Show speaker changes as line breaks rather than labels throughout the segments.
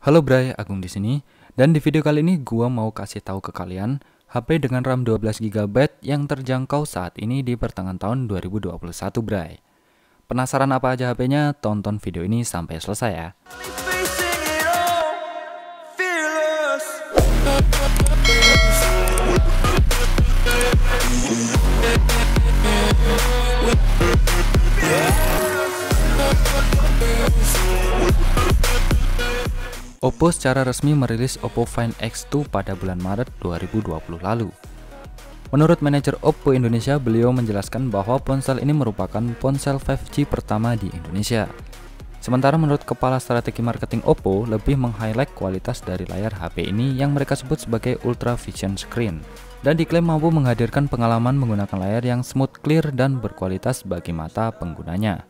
Halo Bray, Agung di sini. Dan di video kali ini gua mau kasih tahu ke kalian HP dengan RAM 12 GB yang terjangkau saat ini di pertengahan tahun 2021, Bray. Penasaran apa aja HP-nya? Tonton video ini sampai selesai ya. Oppo secara resmi merilis Oppo Find X2 pada bulan Maret 2020 lalu. Menurut manajer Oppo Indonesia, beliau menjelaskan bahwa ponsel ini merupakan ponsel 5G pertama di Indonesia. Sementara menurut kepala strategi marketing Oppo, lebih meng-highlight kualitas dari layar HP ini yang mereka sebut sebagai Ultra Vision Screen, dan diklaim mampu menghadirkan pengalaman menggunakan layar yang smooth, clear, dan berkualitas bagi mata penggunanya.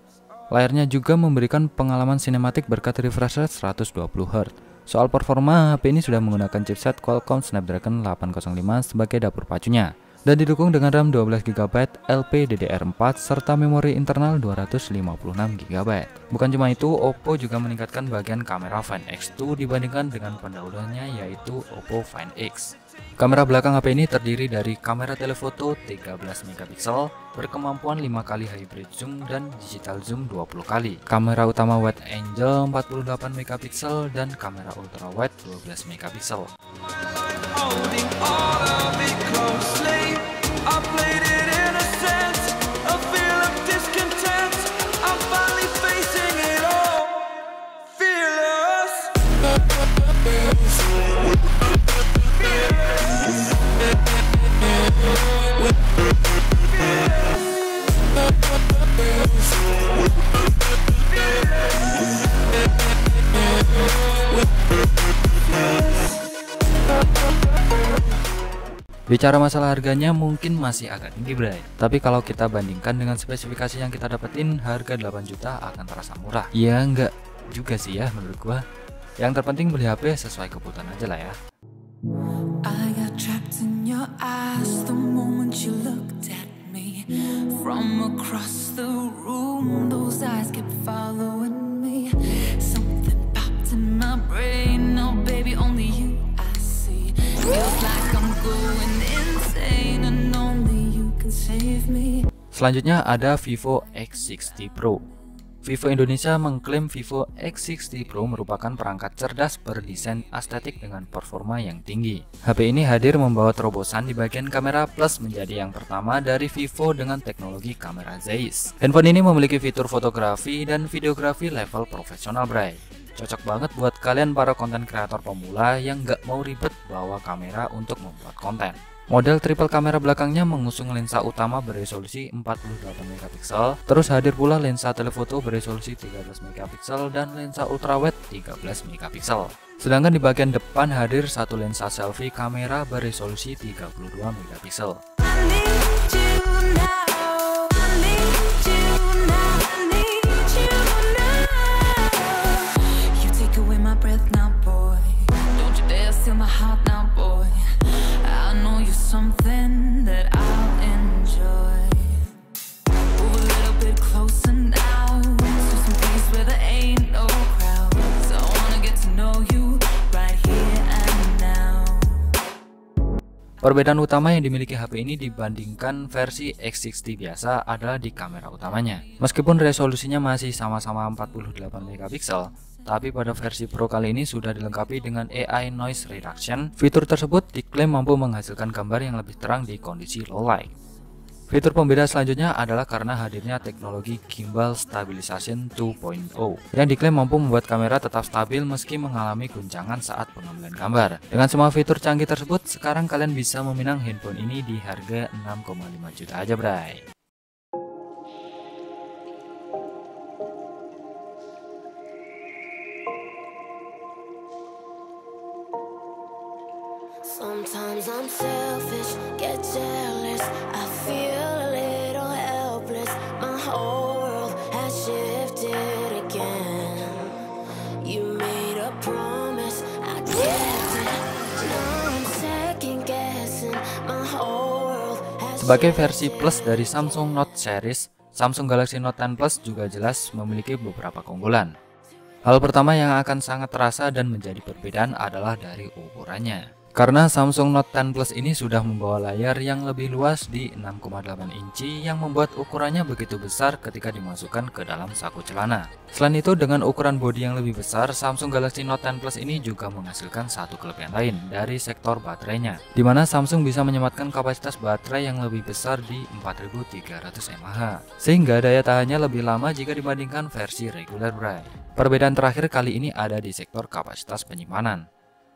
Layarnya juga memberikan pengalaman sinematik berkat refresh rate 120Hz. Soal performa, HP ini sudah menggunakan chipset Qualcomm Snapdragon 805 sebagai dapur pacunya, dan didukung dengan RAM 12GB LPDDR4 serta memori internal 256GB. Bukan cuma itu, Oppo juga meningkatkan bagian kamera Find X2 dibandingkan dengan pendahulunya yaitu Oppo Find X. Kamera belakang HP ini terdiri dari kamera telefoto 13MP berkemampuan 5 kali hybrid zoom dan digital zoom 20 kali. Kamera utama wide angle 48MP dan kamera ultra wide 12MP. Bicara masalah harganya mungkin masih agak tinggi, Bray. Tapi kalau kita bandingkan dengan spesifikasi yang kita dapetin, harga 8 juta akan terasa murah. Ya enggak juga sih ya menurut gua. Yang terpenting beli HP sesuai kebutuhan aja lah ya. Selanjutnya ada Vivo X60 Pro. Vivo Indonesia mengklaim Vivo X60 Pro merupakan perangkat cerdas berdesain estetik dengan performa yang tinggi. HP ini hadir membawa terobosan di bagian kamera plus menjadi yang pertama dari Vivo dengan teknologi kamera Zeiss. Handphone ini memiliki fitur fotografi dan videografi level profesional, Bray. Cocok banget buat kalian para konten kreator pemula yang nggak mau ribet bawa kamera untuk membuat konten. Model triple kamera belakangnya mengusung lensa utama beresolusi 48MP, terus hadir pula lensa telefoto beresolusi 13MP dan lensa ultrawide 13MP. Sedangkan di bagian depan hadir satu lensa selfie kamera beresolusi 32MP. Perbedaan utama yang dimiliki HP ini dibandingkan versi X60 biasa adalah di kamera utamanya. Meskipun resolusinya masih sama-sama 48MP, tapi pada versi Pro kali ini sudah dilengkapi dengan AI Noise Reduction. Fitur tersebut diklaim mampu menghasilkan gambar yang lebih terang di kondisi low light. Fitur pembeda selanjutnya adalah karena hadirnya teknologi Gimbal Stabilization 2.0 yang diklaim mampu membuat kamera tetap stabil meski mengalami guncangan saat pengambilan gambar. Dengan semua fitur canggih tersebut, sekarang kalian bisa meminang handphone ini di harga 6,5 juta aja, Bray.
Sometimes I'm selfish, get jealous, I feel a little helpless. My whole world has shifted again. You made a promise, I kept it. Now I'm second guessing. My whole world has
Sebagai versi plus dari Samsung Note series, Samsung Galaxy Note 10 Plus juga jelas memiliki beberapa keunggulan. Hal pertama yang akan sangat terasa dan menjadi perbedaan adalah dari ukurannya. Karena Samsung Note 10 Plus ini sudah membawa layar yang lebih luas di 6,8 inci yang membuat ukurannya begitu besar ketika dimasukkan ke dalam saku celana. Selain itu, dengan ukuran bodi yang lebih besar, Samsung Galaxy Note 10 Plus ini juga menghasilkan satu kelebihan lain dari sektor baterainya, di mana Samsung bisa menyematkan kapasitas baterai yang lebih besar di 4300 mAh, sehingga daya tahannya lebih lama jika dibandingkan versi reguler, bray. Perbedaan terakhir kali ini ada di sektor kapasitas penyimpanan.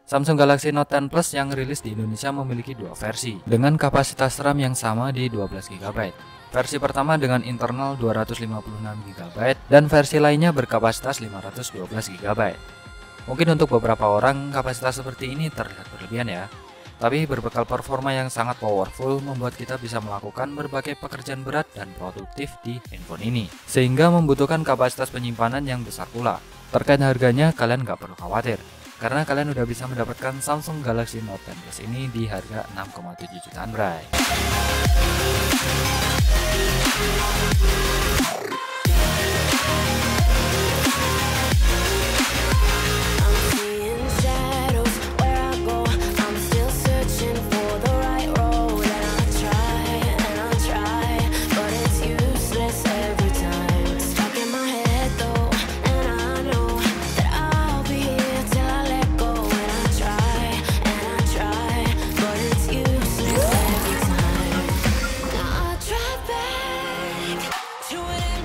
Samsung Galaxy Note 10 Plus yang rilis di Indonesia memiliki dua versi dengan kapasitas RAM yang sama di 12 GB. Versi pertama dengan internal 256 GB dan versi lainnya berkapasitas 512 GB. Mungkin untuk beberapa orang kapasitas seperti ini terlihat berlebihan ya. Tapi berbekal performa yang sangat powerful membuat kita bisa melakukan berbagai pekerjaan berat dan produktif di handphone ini, sehingga membutuhkan kapasitas penyimpanan yang besar pula. Terkait harganya, kalian nggak perlu khawatir, karena kalian udah bisa mendapatkan Samsung Galaxy Note 10 Plus ini di harga 6,7 jutaan, bray.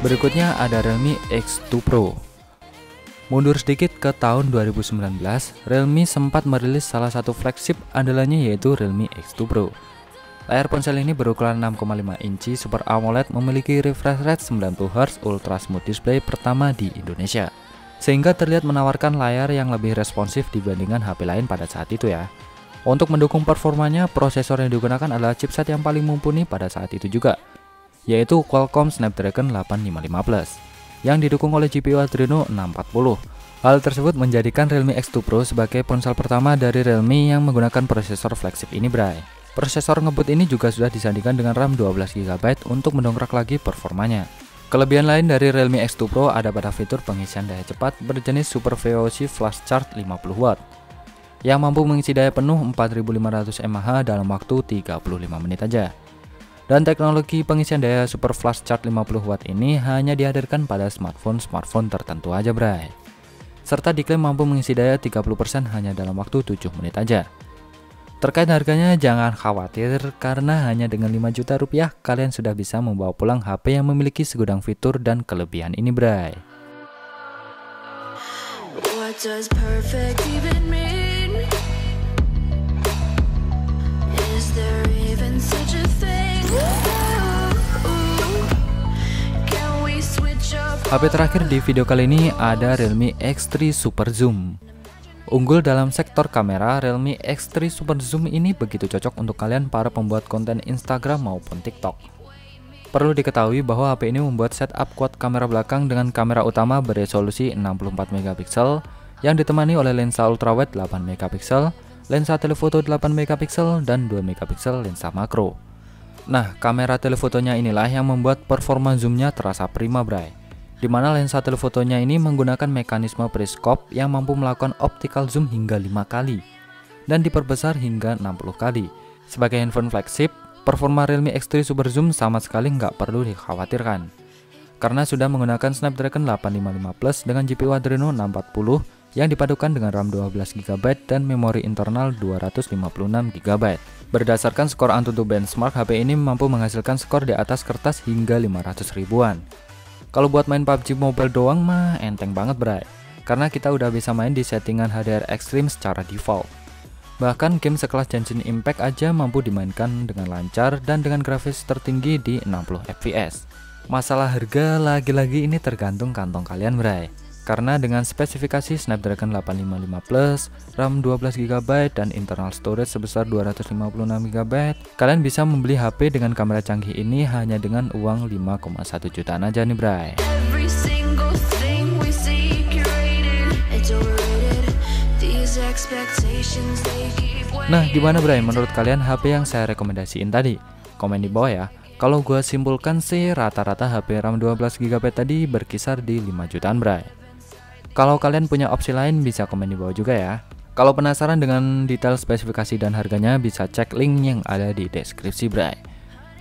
Berikutnya ada Realme X2 Pro. Mundur sedikit ke tahun 2019, Realme sempat merilis salah satu flagship andalannya yaitu Realme X2 Pro. Layar ponsel ini berukuran 6,5 inci Super AMOLED memiliki refresh rate 90Hz Ultra Smooth Display pertama di Indonesia, sehingga terlihat menawarkan layar yang lebih responsif dibandingkan HP lain pada saat itu ya. Untuk mendukung performanya, prosesor yang digunakan adalah chipset yang paling mumpuni pada saat itu juga, yaitu Qualcomm Snapdragon 855 Plus yang didukung oleh GPU Adreno 640. Hal tersebut menjadikan Realme X2 Pro sebagai ponsel pertama dari Realme yang menggunakan prosesor flagship ini, bray. Prosesor ngebut ini juga sudah disandingkan dengan RAM 12GB untuk mendongkrak lagi performanya. Kelebihan lain dari Realme X2 Pro ada pada fitur pengisian daya cepat berjenis Super VOC Flash Charge 50W yang mampu mengisi daya penuh 4500 mAh dalam waktu 35 menit aja. Dan teknologi pengisian daya Super Flash Charge 50W ini hanya dihadirkan pada smartphone tertentu aja, bray. Serta diklaim mampu mengisi daya 30% hanya dalam waktu 7 menit aja. Terkait harganya jangan khawatir, karena hanya dengan 5 juta rupiah kalian sudah bisa membawa pulang HP yang memiliki segudang fitur dan kelebihan ini, bray. What does perfect even mean? Is there even such a thing? HP terakhir di video kali ini ada Realme X3 Super Zoom. Unggul dalam sektor kamera, Realme X3 Super Zoom ini begitu cocok untuk kalian para pembuat konten Instagram maupun TikTok. Perlu diketahui bahwa HP ini membuat setup quad kamera belakang dengan kamera utama beresolusi 64MP yang ditemani oleh lensa ultrawide 8MP, lensa telefoto 8MP dan 2MP lensa makro. Nah, kamera telefotonya inilah yang membuat performa zoomnya terasa prima, bray. Dimana lensa telefotonya ini menggunakan mekanisme periskop yang mampu melakukan optical zoom hingga 5 kali dan diperbesar hingga 60 kali. Sebagai handphone flagship, performa Realme X3 Super Zoom sama sekali nggak perlu dikhawatirkan, karena sudah menggunakan Snapdragon 855 Plus dengan GPU Adreno 640 yang dipadukan dengan RAM 12GB dan memori internal 256GB. Berdasarkan skor Antutu benchmark, HP ini mampu menghasilkan skor di atas kertas hingga 500 ribuan. Kalau buat main PUBG Mobile doang mah enteng banget, bray, karena kita udah bisa main di settingan HDR Extreme secara default. Bahkan game sekelas Genshin Impact aja mampu dimainkan dengan lancar dan dengan grafis tertinggi di 60 fps. Masalah harga lagi-lagi ini tergantung kantong kalian, bray. Karena dengan spesifikasi Snapdragon 855 Plus, RAM 12GB dan internal storage sebesar 256GB, kalian bisa membeli HP dengan kamera canggih ini hanya dengan uang 5,1 jutaan aja nih, bray. Nah, gimana, bray, menurut kalian HP yang saya rekomendasiin tadi? Komen di bawah ya. Kalau gua simpulkan sih, rata-rata HP RAM 12GB tadi berkisar di 5 jutaan, bray. Kalau kalian punya opsi lain bisa komen di bawah juga ya. Kalau penasaran dengan detail spesifikasi dan harganya bisa cek link yang ada di deskripsi bray.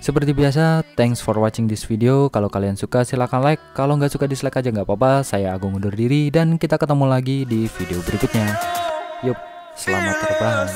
Seperti biasa, thanks for watching this video. Kalau kalian suka silahkan like, kalau nggak suka dislike aja nggak apa-apa. Saya Agung undur diri dan kita ketemu lagi di video berikutnya. Yup, selamat terbang.